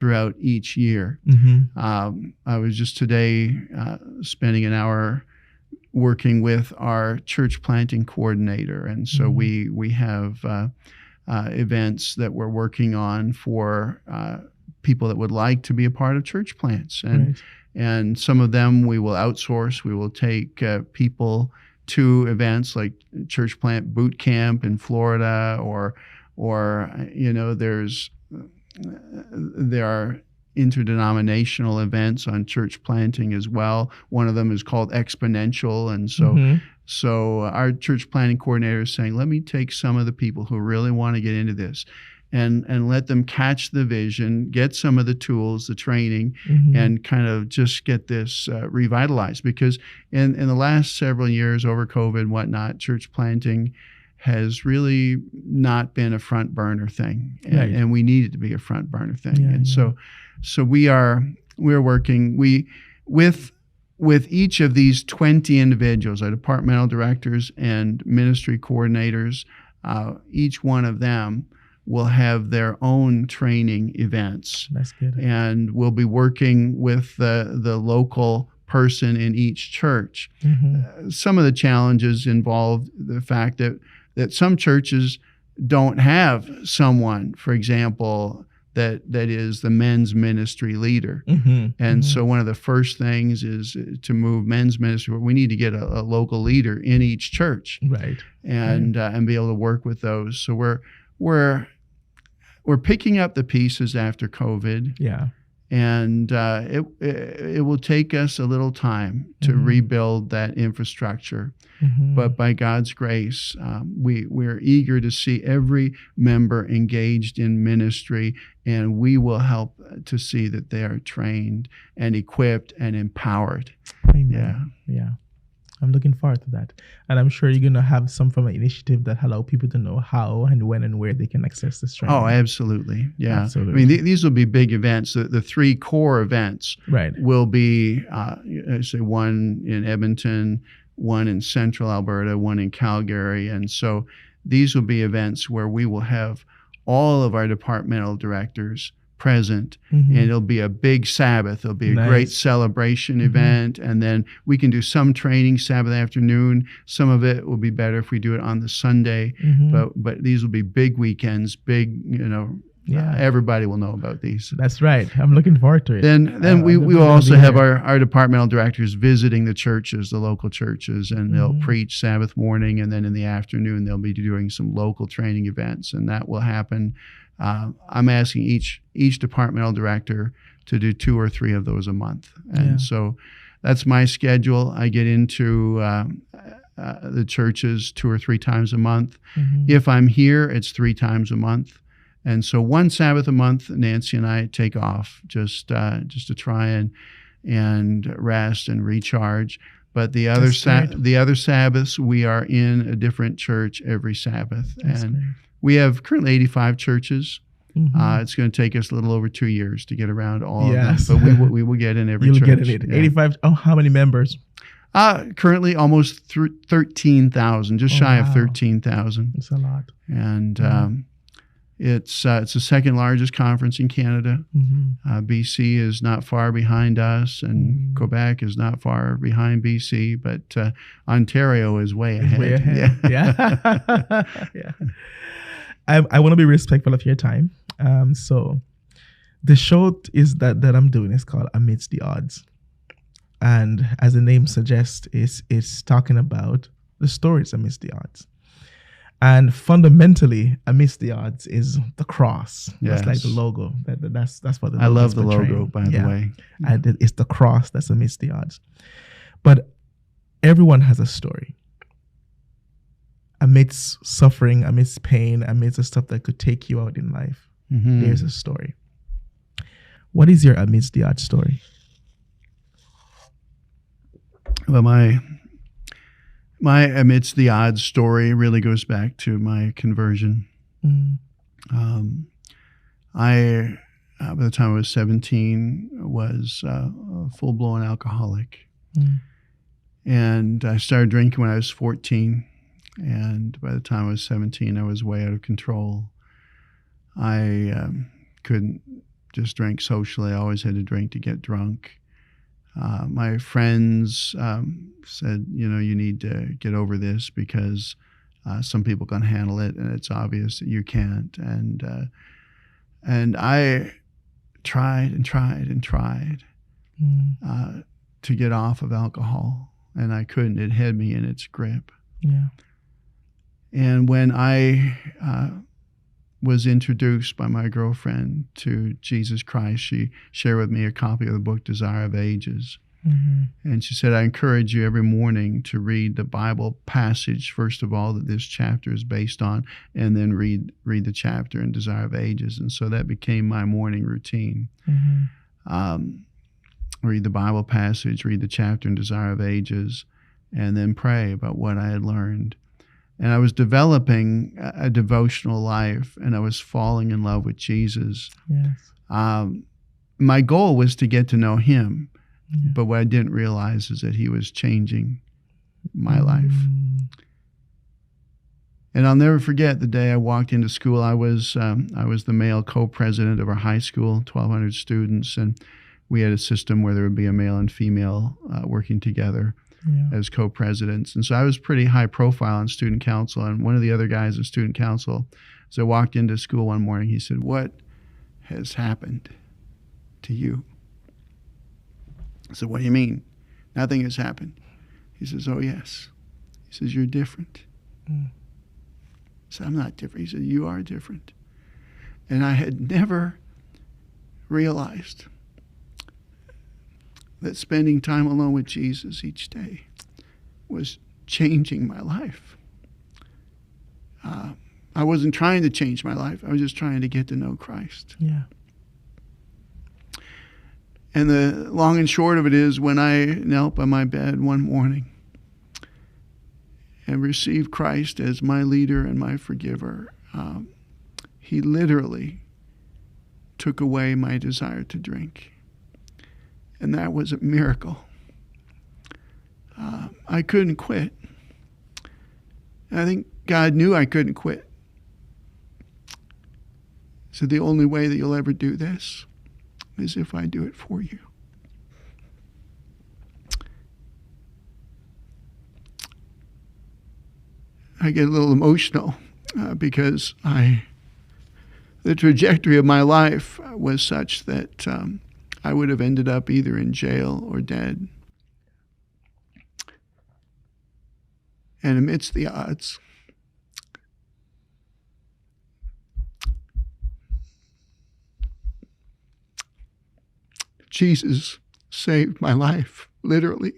throughout each year. I was just today spending an hour working with our church planting coordinator, and so we have events that we're working on for people that would like to be a part of church plants, and some of them we will outsource. We will take people to events like church plant boot camp in Florida, or there are interdenominational events on church planting as well. One of them is called Exponential, and so our church planting coordinator is saying, let me take some of the people who really want to get into this and let them catch the vision, get some of the tools, the training, and kind of just get this revitalized. Because in the last several years over COVID and whatnot, church planting has really not been a front burner thing, and we need it to be a front burner thing. So we're working with each of these 20 individuals, our departmental directors and ministry coordinators. Each one of them will have their own training events. That's good. And we'll be working with the local person in each church. Some of the challenges involve the fact that some churches don't have someone, for example, that is the men's ministry leader. So one of the first things is to move men's ministry. We need to get a local leader in each church, and be able to work with those. So we're picking up the pieces after COVID. And it will take us a little time to rebuild that infrastructure. But by God's grace, we're eager to see every member engaged in ministry, and we will help to see that they are trained and equipped and empowered. Amen. Yeah. I'm looking forward to that. And I'm sure you're going to have some form of initiative that allow people to know how and when and where they can access this training. Oh, absolutely. Yeah. Absolutely. I mean, these will be big events. The three core events will be, say, one in Edmonton, one in Central Alberta, one in Calgary. And so these will be events where we will have all of our departmental directors present, and it'll be a big Sabbath. It'll be a great celebration event, and then we can do some training Sabbath afternoon. Some of it will be better if we do it on the Sunday, but these will be big weekends, big, everybody will know about these. That's right. I'm looking forward to it. Then we will also have our departmental directors visiting the churches, the local churches, and they'll preach Sabbath morning, and then in the afternoon they'll be doing some local training events, and that will happen. I'm asking each departmental director to do 2 or 3 of those a month. And so that's my schedule. I get into the churches 2 or 3 times a month. If I'm here, it's 3 times a month. And so one Sabbath a month, Nancy and I take off just to try and rest and recharge. But the other Sabbaths, we are in a different church every Sabbath. That's great. We have currently 85 churches. It's going to take us a little over 2 years to get around all of them, but we will get in every church. You'll get in it. 85. Oh, how many members? Currently almost 13,000, just shy of 13,000. It's a lot. And it's the second largest conference in Canada. BC is not far behind us, and Quebec is not far behind BC, but Ontario is way ahead. Yeah. I want to be respectful of your time. So the show is that I'm doing is called Amidst the Odds. And as the name suggests, it's talking about the stories amidst the odds. And fundamentally, amidst the odds is the cross. Yes. That's like the logo. That's what the I love the logo, by the way. And it's the cross that's amidst the odds. But everyone has a story. Amidst suffering, amidst pain, amidst the stuff that could take you out in life, there's a story. What is your amidst the odds story? Well, my amidst the odds story really goes back to my conversion. I, by the time I was 17, was a full-blown alcoholic. And I started drinking when I was 14. And by the time I was 17, I was way out of control. I couldn't just drank socially. I always had to drink to get drunk. My friends said, you need to get over this because some people can handle it, and it's obvious that you can't. And I tried and tried and tried to get off of alcohol, and I couldn't. It had me in its grip. Yeah. And when I was introduced by my girlfriend to Jesus Christ, she shared with me a copy of the book Desire of Ages. And she said, I encourage you every morning to read the Bible passage, first of all, that this chapter is based on, and then read the chapter in Desire of Ages. And so that became my morning routine. Read the Bible passage, read the chapter in Desire of Ages, and then pray about what I had learned. And I was developing a devotional life, and I was falling in love with Jesus. Yes. My goal was to get to know him. But what I didn't realize is that he was changing my life. And I'll never forget the day I walked into school. I was the male co-president of our high school, 1,200 students, and we had a system where there would be a male and female working together as co-presidents. And so I was pretty high profile on student council. And one of the other guys at student council, as I walked into school one morning, he said, "What has happened to you?" I said, "What do you mean? Nothing has happened." He says, "Oh, yes." He says, "You're different." I said, "I'm not different." He said, "You are different." And I had never realized that spending time alone with Jesus each day was changing my life. I wasn't trying to change my life. I was just trying to get to know Christ. Yeah. And the long and short of it is, when I knelt by my bed one morning and received Christ as my leader and my forgiver, he literally took away my desire to drink. And that was a miracle. I couldn't quit. I think God knew I couldn't quit. So the only way that you'll ever do this is if I do it for you. I get a little emotional because the trajectory of my life was such that I would have ended up either in jail or dead. And amidst the odds, Jesus saved my life, literally.